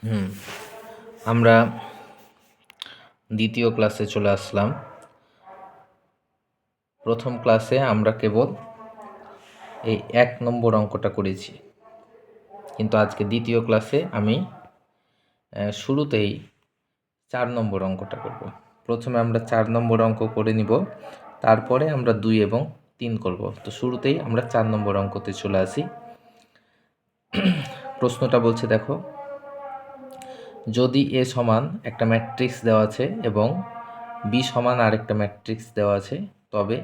হুম আমরা দ্বিতীয় ক্লাসে চলে আসলাম। প্রথম ক্লাসে আমরা কেবল এই 1 নম্বর অঙ্কটা করেছি, কিন্তু আজকে দ্বিতীয় ক্লাসে আমি শুরুতেই 4 নম্বর অঙ্কটা করব। প্রথমে আমরা 4 নম্বর অঙ্ক করে নিব, তারপরে আমরা 2 এবং 3 করব। তো শুরুতেই আমরা 4 নম্বর অঙ্কতে চলে আসি। প্রশ্নটা বলছে, দেখো, যদি এ সমান একটা ম্যাট্রিক্স দেওয়া আছে এবং বি সমান আরেকটা ম্যাট্রিক্স দেওয়া আছে, তবে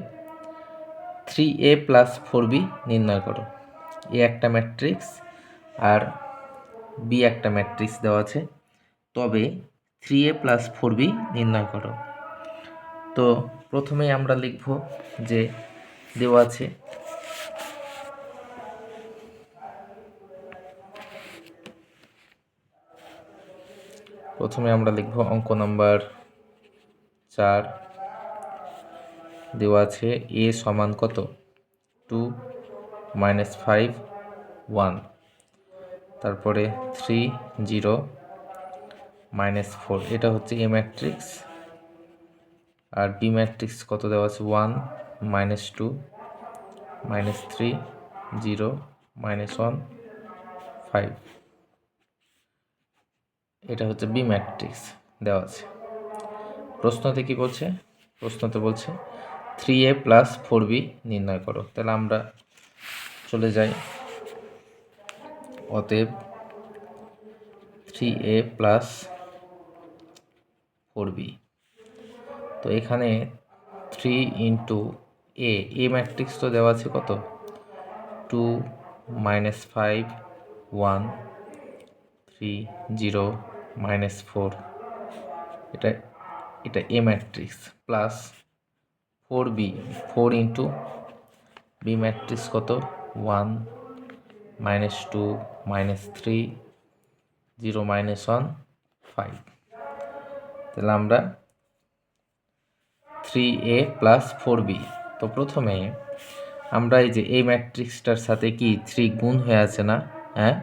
3a প্লাস 4b নির্ণয় করো। এ একটা ম্যাট্রিক্স আর বি একটা ম্যাট্রিক্স দেওয়া আছে, তবে 3a প্লাস 4b নির্ণয় করো। তো প্রথমেই আমরা লিখব যে দেওয়া আছে প্রথমে আমরা লিখব অঙ্ক নাম্বার 4। দেওয়া আছে এ সমান কত, 2 - 5 1, তারপরে 3 0 -4, এটা হচ্ছে এ ম্যাট্রিক্স। আর বি ম্যাট্রিক্স কত দেওয়া আছে, 1 -2 -3 0 -1 5, এটা হচ্ছে বি ম্যাট্রিক্স দেওয়া আছে। প্রশ্নতে কি বলছে? প্রশ্নতে বলছে 3a প্লাস 4b নির্ণয় করো। তাহলে আমরা চলে যাই, অতএব 3a প্লাস 4b। তো এখানে 3 ইন্টু এ ম্যাট্রিক্স তো দেওয়া আছে কত, 2 -5 1 3 0 -4, এটা এটা A matrix, plus 4b, 4 into B matrix কত, 1 -2 -3 0 -1 5। তাহলে আমরা 3a প্লাস 4b। তো প্রথমে আমরা এই যে এই ম্যাট্রিক্সটার সাথে কি 3 গুণ হয়ে আছে না? হ্যাঁ,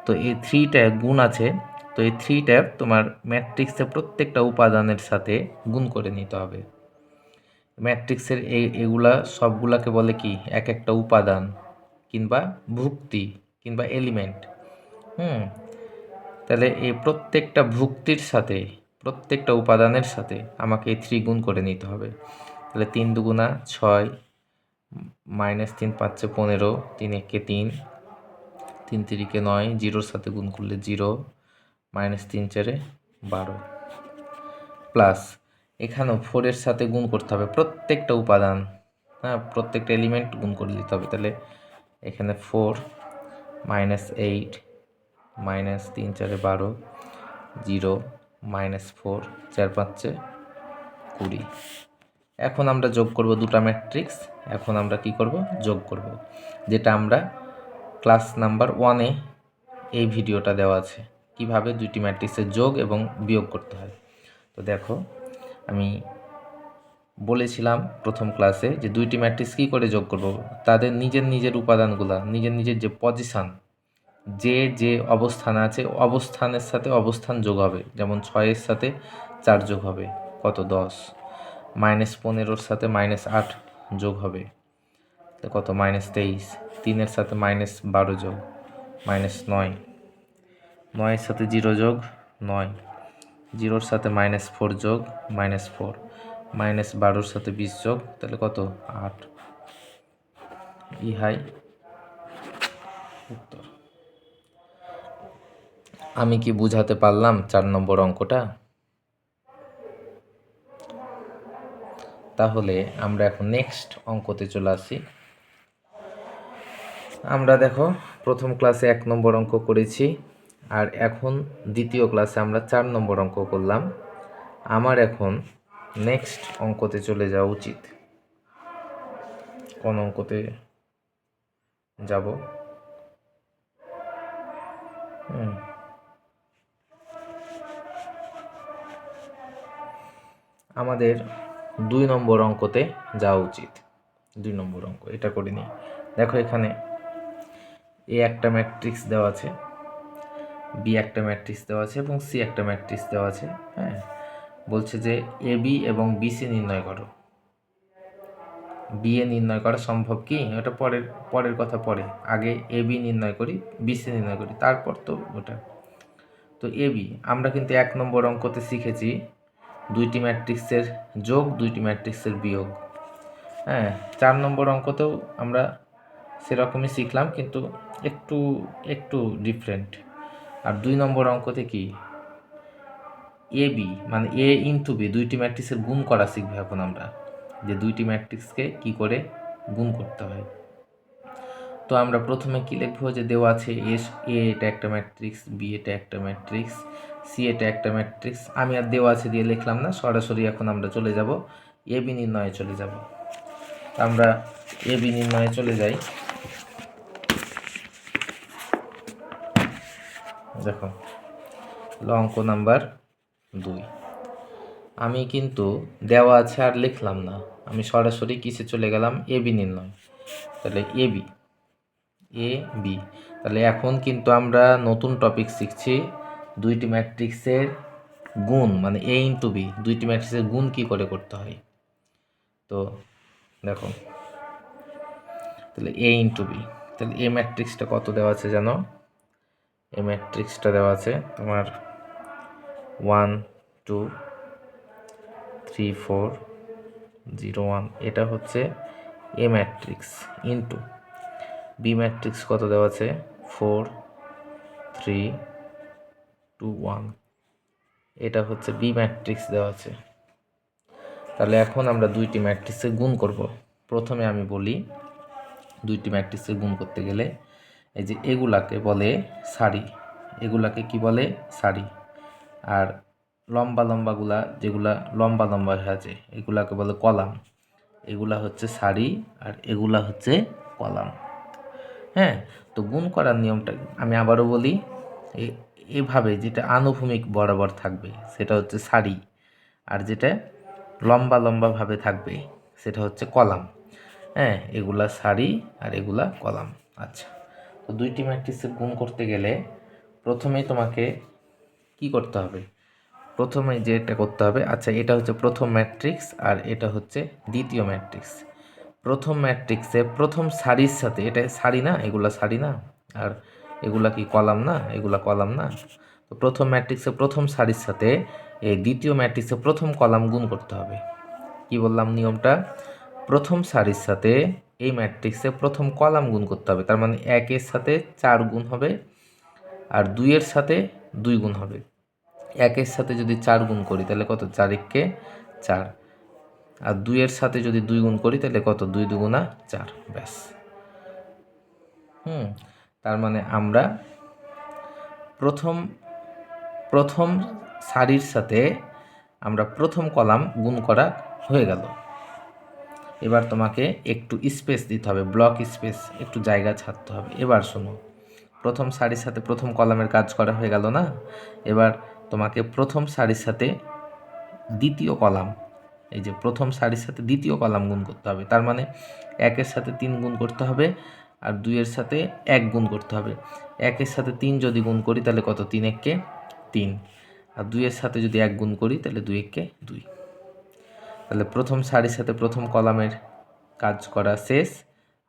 তো এই 3টা গুণ আছে, তো এই 3টা তোমার ম্যাট্রিক্সের প্রত্যেকটা উপাদানের সাথে গুণ করে নিতে হবে। ম্যাট্রিক্সের এগুলা সবগুলাকে বলে কি, এক একটা উপাদান কিংবা ভুক্তি কিংবা এলিমেন্ট। তাহলে এই প্রত্যেকটা ভুক্তির সাথে, প্রত্যেকটা উপাদানের সাথে আমাকে এই 3 গুণ করে নিতে হবে। তাহলে 3 দুগুণা 6 -3 5 15 3 একে 3 3 3 9, জিরোর সাথে গুণ করলে 0 -3 4 12, প্লাস এখানেও 4-এর সাথে গুণ করতে হবে প্রত্যেকটা উপাদান, হ্যাঁ, প্রত্যেকটা এলিমেন্ট গুণ করে দিতে হবে। তাহলে এখানে 4 -8 -3 4 12 0 -4 4 5 20। এখন আমরা যোগ করব দুটা ম্যাট্রিক্স। এখন আমরা কি করব, যোগ করব, যেটা আমরা ক্লাস নাম্বার 1-এ এই ভিডিওটা দেওয়া আছে, কিভাবে দুইটি ম্যাট্রিক্সের যোগ এবং বিয়োগ করতে হয়। তো দেখো, আমি বলেছিলাম প্রথম ক্লাসে যে দুইটি ম্যাট্রিক্স কী করে যোগ করব, তাদের নিজের নিজের উপাদানগুলা, নিজের নিজের যে পজিশান, যে যে অবস্থানে আছে অবস্থানের সাথে অবস্থান যোগ হবে। যেমন 6-এর সাথে 4 যোগ হবে কত, 10, -15-র সাথে -8 যোগ হবে কত, -23, 3-এর সাথে -12 যোগ -9, 9-এর সাথে 0 যোগ 9, 0-র সাথে -4 যোগ -4, -12-র সাথে 20 যোগ, তাহলে কত, 8। ইহাই উত্তর। আমি কি বুঝাতে পারলাম 4 নম্বর অঙ্কটা? তাহলে আমরা এখন নেক্সট অঙ্কতে চলে আসি। আমরা দেখো প্রথম ক্লাসে 1 নম্বর অঙ্ক করেছি, আর এখন দ্বিতীয় ক্লাসে আমরা 4 নম্বর অঙ্ক করলাম। আমার এখন নেক্সট অঙ্কতে চলে যাওয়া উচিত। কোন অঙ্কতে যাব? আমাদের 2 নম্বর অঙ্কতে যাওয়া উচিত। 2 নম্বর অঙ্ক এটা করে নিই। দেখো এখানে এ একটা ম্যাট্রিক্স দেওয়া আছে, বি একটা ম্যাট্রিক্স দেওয়া আছে এবং সি একটা ম্যাট্রিক্স দেওয়া আছে। হ্যাঁ, বলছে যে এ বি এবং বিসি নির্ণয় করো। বি এ নির্ণয় করা সম্ভব কি, ওটা পরের কথা পরে, আগে এ বি নির্ণয় করি, বিসি নির্ণয় করি, তারপর তো ওটা। তো এ বি আমরা কিন্তু 1 নম্বর অঙ্কতে শিখেছি দুইটি ম্যাট্রিক্সের যোগ, দুইটি ম্যাট্রিক্সের বিয়োগ। হ্যাঁ, 4 নম্বর অঙ্কতেও আমরা সেরকমই শিখলাম, কিন্তু একটু একটু ডিফারেন্ট। আর 2 নম্বর অঙ্কতে কি এ বি মানে এ ইন্টু বি, দুইটি ম্যাট্রিক্সের গুণ করা শিখবে এখন আমরা, যে দুইটি ম্যাট্রিক্সকে কি করে গুণ করতে হয়। তো আমরা প্রথমে কি লিখবো, যে দেওয়া আছে এ এটা একটা ম্যাট্রিক্স, বি এটা একটা ম্যাট্রিক্স, সি এটা একটা ম্যাট্রিক্স। আমি আর দেওয়া আছে দিয়ে লিখলাম না, সরাসরি এখন আমরা চলে যাব এ বি নির্ণয়ে চলে যাব। আমরা এ বি নির্ণয়ে চলে যাই। দেখো অঙ্ক নাম্বার 2, আমি কিন্তু দেওয়া আছে আর লিখলাম না, আমি সরাসরি কিসে চলে গেলাম, এ বি নির্ণয়। তাহলে এ বি, তাহলে এখন কিন্তু আমরা নতুন টপিক শিখছি, দুইটি ম্যাট্রিক্সের গুণ, মানে এ ইন্টু বি, দুইটি ম্যাট্রিক্সের গুণ কি করে করতে হয়। তো দেখো, তাহলে এ ইন্টু বি, তাহলে এ ম্যাট্রিক্সটা কত দেওয়া আছে জানো, এ ম্যাট্রিক্সটা দেওয়া আছে তোমার 1 2 3 4 0 1, এটা হচ্ছে এ ম্যাট্রিক্স, ইন্টু বি ম্যাট্রিক্স কত দেওয়া আছে 4 3 2 1, এটা হচ্ছে বি ম্যাট্রিক্স দেওয়া আছে। তাহলে এখন আমরা দুইটি ম্যাট্রিক্সের গুণ করব। প্রথমে আমি বলি, দুইটি ম্যাট্রিক্সের গুণ করতে গেলে এই যে এগুলাকে বলে সারি, এগুলাকে কি বলে সারি, আর লম্বা লম্বাগুলা যেগুলা লম্বা লম্বা হয়ে আছে এগুলাকে বলে কলাম। এগুলা হচ্ছে সারি আর এগুলা হচ্ছে কলাম। হ্যাঁ, তো গুণ করার নিয়মটা আমি আবারও বলি, এভাবে যেটা আনুভূমিক বরাবর থাকবে সেটা হচ্ছে সারি, আর যেটা লম্বা লম্বাভাবে থাকবে সেটা হচ্ছে কলাম। হ্যাঁ, এগুলা সারি আর এগুলা কলাম। আচ্ছা, তো দুইটি ম্যাট্রিক্সের গুণ করতে গেলে প্রথমেই তোমাকে কি করতে হবে, প্রথমে যেটা করতে হবে, আচ্ছা এটা হচ্ছে প্রথম ম্যাট্রিক্স আর এটা হচ্ছে দ্বিতীয় ম্যাট্রিক্স। প্রথম ম্যাট্রিক্সে প্রথম সারির সাথে, এটা সারি না, এগুলা সারি না, আর এগুলা কি কলাম না, এগুলা কলাম না, তো প্রথম ম্যাট্রিক্সে প্রথম সারির সাথে এই দ্বিতীয় ম্যাট্রিক্সে প্রথম কলাম গুণ করতে হবে। কি বললাম নিয়মটা, প্রথম সারির সাথে এই ম্যাট্রিক্সে প্রথম কলাম গুণ করতে হবে, তার মানে 1-এর সাথে 4 গুণ হবে আর 2-এর সাথে 2 গুণ হবে। 1-এর সাথে যদি 4 গুণ করি তাহলে কত, 4-1 4, আর 2-এর সাথে যদি 2 গুণ করি তাহলে কত, 2 2 4, ব্যাস। তার মানে আমরা প্রথম সারির সাথে আমরা প্রথম কলাম গুণ করা হয়ে গেল। এবার তোমাকে একটু স্পেস দিতে হবে, ব্লক স্পেস, একটু জায়গা ছাড়তে হবে। এবার শোনো, প্রথম সারির সাথে প্রথম কলামের কাজ করা হয়ে গেল না, এবার তোমাকে প্রথম সারির সাথে দ্বিতীয় কলাম, এই যে প্রথম সারির সাথে দ্বিতীয় কলাম গুণ করতে হবে। তার মানে 1-এর সাথে 3 গুণ করতে হবে আর 2-এর সাথে 1 গুণ করতে হবে। 1-এর সাথে 3 যদি গুণ করি তাহলে কত, 3-1 3, আর 2-এর সাথে যদি 1 গুণ করি তাহলে 2-1 2। তাহলে প্রথম সারির সাথে প্রথম কলামের কাজ করা শেষ,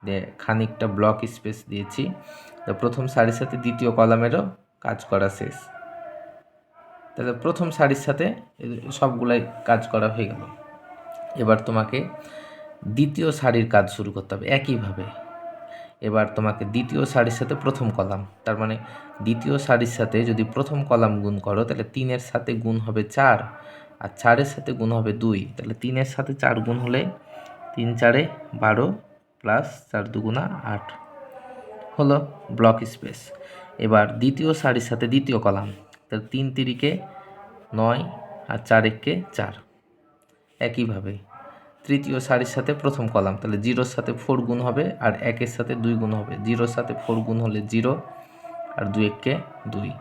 দিয়ে খানিকটা ব্লক স্পেস দিয়েছি, তো প্রথম সারির সাথে দ্বিতীয় কলামেরও কাজ করা শেষ। তাহলে প্রথম সারির সাথে সবগুলাই কাজ করা হয়ে গেল। এবার তোমাকে দ্বিতীয় সারির কাজ শুরু করতে হবে একইভাবে। এবার তোমাকে দ্বিতীয় সারির সাথে প্রথম কলাম, তার মানে দ্বিতীয় সারির সাথে যদি প্রথম কলাম গুণ করো তাহলে 3-এর সাথে গুণ হবে 4 আর 4-এর সাথে গুণ হবে 2, তাহলে 3-এর সাথে 4 গুণ হলে 3 4 12 প্লাস 4 2 8 হলো ব্লক স্পেস। এবার দ্বিতীয় সারির সাথে দ্বিতীয় কলাম, তাহলে 3 3 9 আর 4 1 4। একইভাবে তৃতীয় সারির সাথে প্রথম কলাম, তাহলে 0-র সাথে 4 গুণ হবে আর 1-এর সাথে 2 গুণ হবে, 0-র সাথে 4 গুণ হলে 0 আর 2 1 2।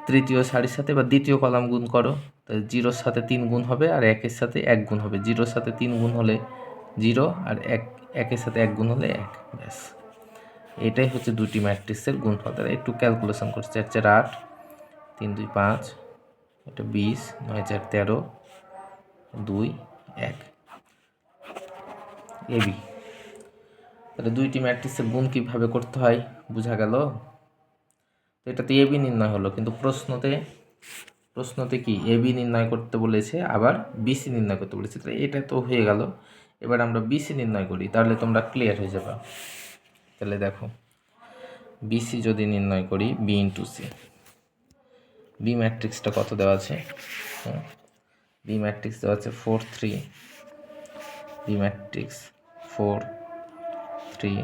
তৃতীয় সারির সাথে এবার দ্বিতীয় কলাম গুণ করো, তাহলে 0-র সাথে 3 গুণ হবে আর 1-এর সাথে 1 গুণ হবে, 0-র সাথে 3 গুণ হলে 0 আর 1-এর সাথে 1 গুণ হলে 1, ব্যাস। এটাই হচ্ছে দুটি ম্যাট্রিক্সের গুণফল। তাহলে একটু ক্যালকুলেশন করছি, 4 4 8, 3 2 5, এটা 20, 9 4 13, 2 1 এবি। তাহলে দুইটি ম্যাট্রিক্সের গুণ কীভাবে করতে হয় বোঝা গেল। তো এটা তো এবি নির্ণয় হলো, কিন্তু প্রশ্নতে কি এবি নির্ণয় করতে বলেছে, আবার বিসি নির্ণয় করতে বলেছে। তাহলে এটা তো হয়ে গেল, এবার আমরা বিসি নির্ণয় করি, তাহলে তোমরা ক্লিয়ার হয়ে যাবে। তাহলে দেখো, বিসি যদি নির্ণয় করি, বি ইন্টু সি, বি ম্যাট্রিক্সটা কত দেওয়া আছে, বি ম্যাট্রিক্স দেওয়া আছে 4 3, বি ম্যাট্রিক্স 4 3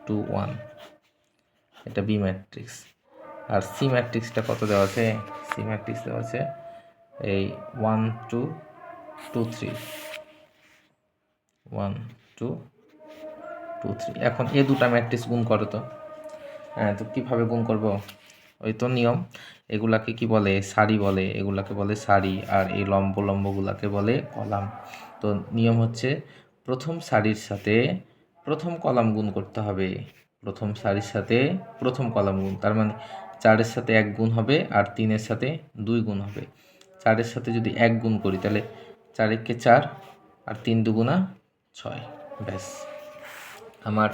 2 1, এটা বি ম্যাট্রিক্স। আর সি ম্যাট্রিক্সটা কত দেওয়া আছে, সি ম্যাট্রিক্স দেওয়া আছে এই 1 2 2 3, 1 2 2 3। এখন এই দুটা ম্যাট্রিক্স গুণ করো তো। হ্যাঁ, তো কীভাবে গুণ করব, ওই তো নিয়ম, এগুলাকে কি বলে, সারি বলে, এগুলাকে বলে সারি, আর এই লম্বগুলাকে বলে কলাম। তো নিয়ম হচ্ছে প্রথম সারির সাথে প্রথম কলাম গুণ করতে হবে, প্রথম সারির সাথে প্রথম কলাম গুণ, তার মানে 4-এর সাথে 1 গুণ হবে, আর 3-এর সাথে 2 গুণ হবে। 4-এর সাথে যদি 1 গুণ করি, তাহলে 4 একে 4, আর 3 দুগুণা 6, ব্যাস আমার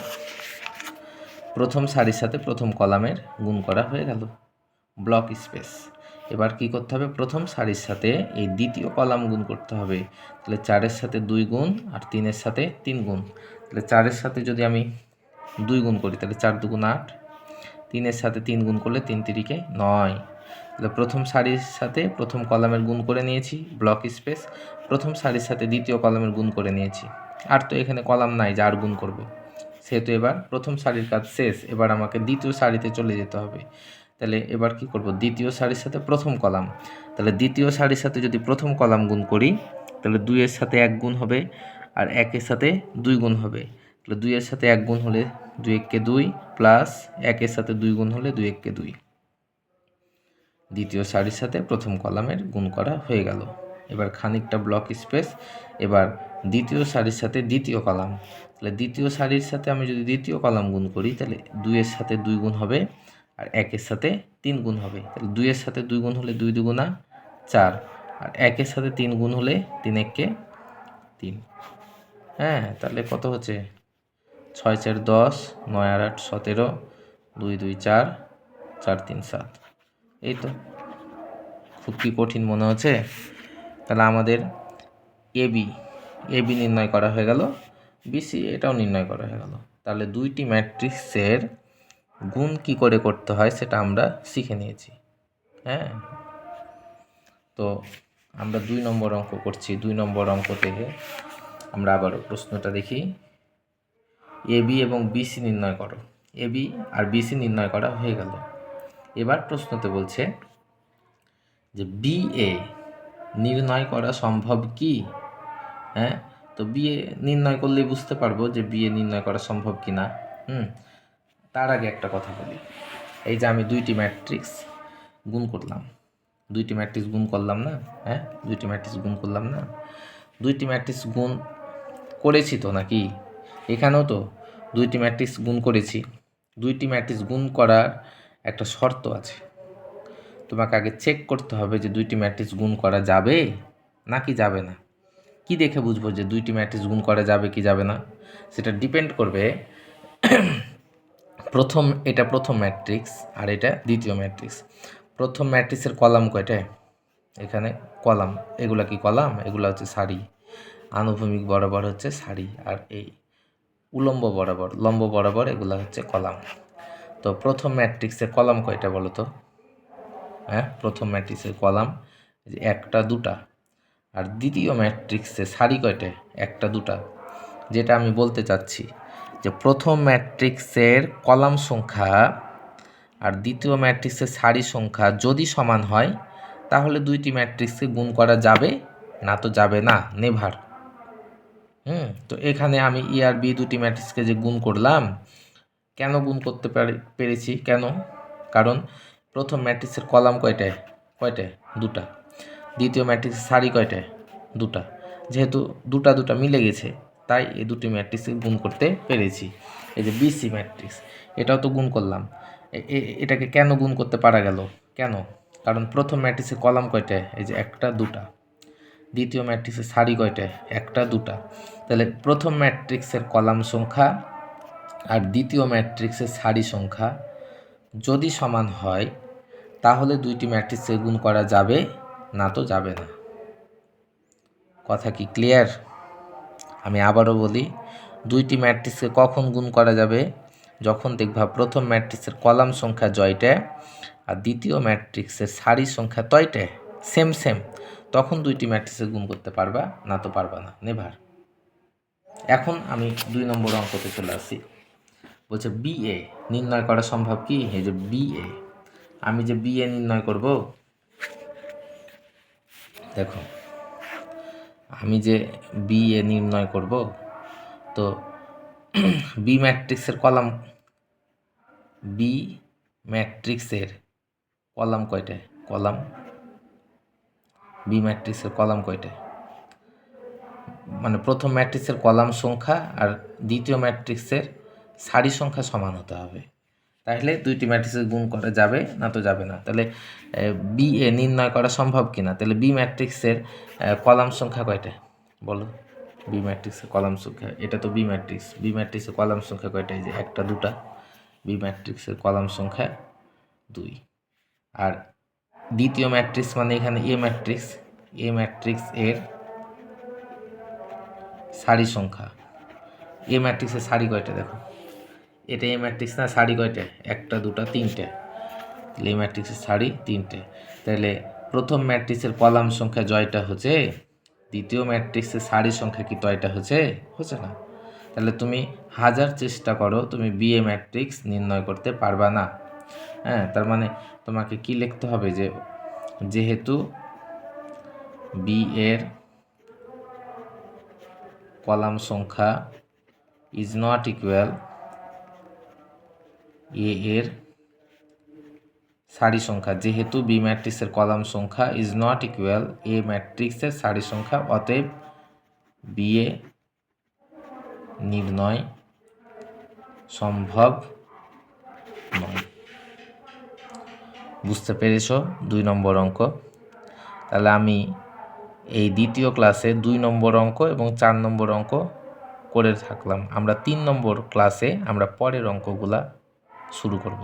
প্রথম সারির সাথে প্রথম কলামের গুণ করা হয়ে গেল, ব্লক স্পেস। এবার কি করতে হবে, প্রথম সারির সাথে এই দ্বিতীয় কলাম গুণ করতে হবে। তাহলে 4-এর সাথে 2 গুণ, আর 3-এর সাথে 3 গুণ। তাহলে 4-এর সাথে যদি আমি 2 গুণ করি, তাহলে 4 2 8, 3-এর সাথে 3 গুণ করলে 3 3 9। তাহলে প্রথম সারির সাথে প্রথম কলামের গুণ করে নিয়েছি, ব্লক স্পেস। প্রথম সারির সাথে দ্বিতীয় কলামের গুণ করে নিয়েছি, আর তো এখানে কলাম নাই যে আর গুণ করব, সেহেতু এবার প্রথম সারির কাজ শেষ। এবার আমাকে দ্বিতীয় সারিতে চলে যেতে হবে। তাহলে এবার কি করব, দ্বিতীয় সারির সাথে প্রথম কলাম। তাহলে দ্বিতীয় সারির সাথে যদি প্রথম কলাম গুণ করি, তাহলে 2-এর সাথে 1 গুণ হবে, আর 1-এর সাথে 2 গুণ হবে। তাহলে 2-এর সাথে 1 গুণ হলে 2 1 2, প্লাস 1-এর সাথে 2 গুণ হলে 2 1 2। দ্বিতীয় সারির সাথে প্রথম কলামের গুণ করা হয়ে গেল। এবার খানিকটা ব্লক স্পেস। এবার দ্বিতীয় সারির সাথে দ্বিতীয় কলাম। তাহলে দ্বিতীয় সারির সাথে আমি যদি দ্বিতীয় কলাম গুণ করি, তাহলে 2-এর সাথে 2 গুণ হবে, আর 1-এর সাথে 3 গুণ হবে। তাহলে 2-এর সাথে 2 গুণ হলে 2 2 4, আর 1-এর সাথে 3 গুণ হলে 3 1 3। হ্যাঁ, তাহলে কত হচ্ছে, 6 4 10, 9 আর 8 17, 2 2 4, 4 3 7। এই তো, খুব কি কঠিন মনে হচ্ছে? তাহলে আমাদের এবি নির্ণয় করা হয়ে গেল, বিসি এটাও নির্ণয় করা হয়ে গেল। তাহলে দুইটি ম্যাট্রিক্সের গুণ কি করে করতে হয় সেটা আমরা শিখে নিয়েছি। হ্যাঁ, তো আমরা 2 নম্বর অঙ্ক করছি। 2 নম্বর অঙ্ক থেকে আমরা আবারও প্রশ্নটা দেখি, এবি এবং বিসি নির্ণয় করো। এবি আর বিসি নির্ণয় করা হয়ে গেল। এবার প্রশ্নতে বলছে যে বিএ নির্ণয় করা সম্ভব কি? হ্যাঁ, তো বিএ নির্ণয় করলেই বুঝতে পারবো যে বিএ নির্ণয় করা সম্ভব কি না। তার আগে একটা কথা বলি, এই যে আমি দুইটি ম্যাট্রিক্স গুণ করলাম, দুইটি ম্যাট্রিক্স গুণ করলাম না, হ্যাঁ, দুইটি ম্যাট্রিক্স গুণ করলাম না, দুইটি ম্যাট্রিক্স গুণ করেছি তো নাকি? এখানেও তো দুইটি ম্যাট্রিক্স গুণ করেছি। দুইটি ম্যাট্রিক্স গুণ করার একটা শর্ত আছে, তোমাকে আগে চেক করতে হবে যে দুইটি ম্যাট্রিক্স গুণ করা যাবে নাকি যাবে না। কি দেখে বুঝবো যে দুইটি ম্যাট্রিক্স গুণ করা যাবে কি যাবে না? সেটা ডিপেন্ড করবে এটা প্রথম ম্যাট্রিক্স আর এটা দ্বিতীয় ম্যাট্রিক্স। প্রথম ম্যাট্রিক্সের কলাম কয়টা? এখানে কলাম, এগুলা কি কলাম? এগুলো হচ্ছে সারি, আনুভূমিক বরাবর হচ্ছে সারি, আর এই উলম্ব বরাবর লম্ব বরাবর এগুলো হচ্ছে কলাম। তো প্রথম ম্যাট্রিক্সের কলাম কয়টা বলো তো? হ্যাঁ, প্রথম ম্যাট্রিক্সের কলাম একটা দুটা, আর দ্বিতীয় ম্যাট্রিক্সে সারি কয়টা? একটা দুটা। যেটা আমি বলতে চাচ্ছি যে প্রথম ম্যাট্রিক্সের কলাম সংখ্যা আর দ্বিতীয় ম্যাট্রিক্সের সারি সংখ্যা যদি সমান হয়, তাহলে দুইটি ম্যাট্রিক্সকে গুণ করা যাবে, না তো যাবে না, নেভার। তো এখানে আমি ই আর বি দুটি ম্যাট্রিক্সকে যে গুণ করলাম, কেন গুণ করতে পেরেছি? কেন? কারণ প্রথম ম্যাট্রিক্সের কলাম কয়টায়? দুটা। দ্বিতীয় ম্যাট্রিক্সের সারি কয়টায়? দুটা। যেহেতু দুটা মিলে গেছে, তাই এই দুটি ম্যাট্রিক্সকে গুণ করতে পেরেছি। এই যে বিসি ম্যাট্রিক্স, এটাও তো গুণ করলাম। এটাকে কেন গুণ করতে পারা গেল? কেন? কারণ প্রথম ম্যাট্রিক্সের কলাম কয়টা? এই যে একটা দুটা। দ্বিতীয় ম্যাট্রিক্সের সারি কয়টা? একটা দুটা। তাহলে প্রথম ম্যাট্রিক্সের কলাম সংখ্যা আর দ্বিতীয় ম্যাট্রিক্সের সারি সংখ্যা যদি সমান হয় তাহলে দুইটি ম্যাট্রিক্সে গুণ করা যাবে, না তো যাবে না। কথা কি ক্লিয়ার? আমি আবারও বলি, দুইটি ম্যাট্রিক্সকে কখন গুণ করা যাবে? যখন দেখবা প্রথম ম্যাট্রিক্সের কলাম সংখ্যা জয়টা আর দ্বিতীয় ম্যাট্রিক্সের সারি সংখ্যা তয়টা সেম সেম, তখন দুইটি ম্যাট্রিক্সে গুণ করতে পারবা, না তো পারবা না, নেভার। এখন আমি 2 নম্বর অঙ্কতে চলে আসি। বলছে বিএ নির্ণয় করা সম্ভব কি? এই যে বিএ, আমি যে বিএ নির্ণয় করব, দেখো আমি যে বিএ নির্ণয় করব, তো বি ম্যাট্রিক্সের কলাম, বি ম্যাট্রিক্সের কলাম কয়টা? কলাম, বি ম্যাট্রিক্সের কলাম কয়টা? মানে প্রথম ম্যাট্রিক্সের কলাম সংখ্যা আর দ্বিতীয় ম্যাট্রিক্সের সারি সংখ্যা সমান হতে হবে, তাহলে দুইটি ম্যাট্রিক্সে গুণ করা যাবে, না তো যাবে না। তাহলে বি এ নির্ণয় করা সম্ভব কি না? তাহলে বি ম্যাট্রিক্সের কলাম সংখ্যা কয়টা বলো? বি ম্যাট্রিক্সের কলাম সংখ্যা, এটা তো বি ম্যাট্রিক্স, বি ম্যাট্রিক্সের কলাম সংখ্যা কয়টা? এই যে একটা দুটা। বি ম্যাট্রিক্সের কলাম সংখ্যা 2। আর দ্বিতীয় ম্যাট্রিক্স মানে এখানে এ ম্যাট্রিক্স, এ ম্যাট্রিক্স এর সারি সংখ্যা, এ ম্যাট্রিক্সের সারি কয়টা? দেখো এটা এ ম্যাট্রিক্স না, সারি কয়টা? একটা দুটা তিনটে। তাহলে এই ম্যাট্রিক্সের সারি 3টে। তাহলে প্রথম ম্যাট্রিক্সের কলাম সংখ্যা জয়টা হচ্ছে, দ্বিতীয় ম্যাট্রিক্সের সারি সংখ্যা কি তয়টা হচ্ছে? হচ্ছে না। তাহলে তুমি হাজার চেষ্টা করো, তুমি বিএ ম্যাট্রিক্স নির্ণয় করতে পারবা না। হ্যাঁ, তার মানে তোমাকে কি লিখতে হবে? যে যেহেতু বি এর কলাম সংখ্যা ইজ নট ইকুয়াল এ এর সারি সংখ্যা, যেহেতু বি ম্যাট্রিক্সের কলাম সংখ্যা ইজ নট ইকুয়াল এ ম্যাট্রিক্সের সারি সংখ্যা, অতএব বিএ নির্ণয় সম্ভব নয়। বুঝতে পেরেছ 2 নম্বর অঙ্ক? তাহলে আমি এই দ্বিতীয় ক্লাসে 2 নম্বর অঙ্ক এবং 4 নম্বর অঙ্ক করে থাকলাম। আমরা 3 নম্বর ক্লাসে আমরা পরের অঙ্কগুলা শুরু করব।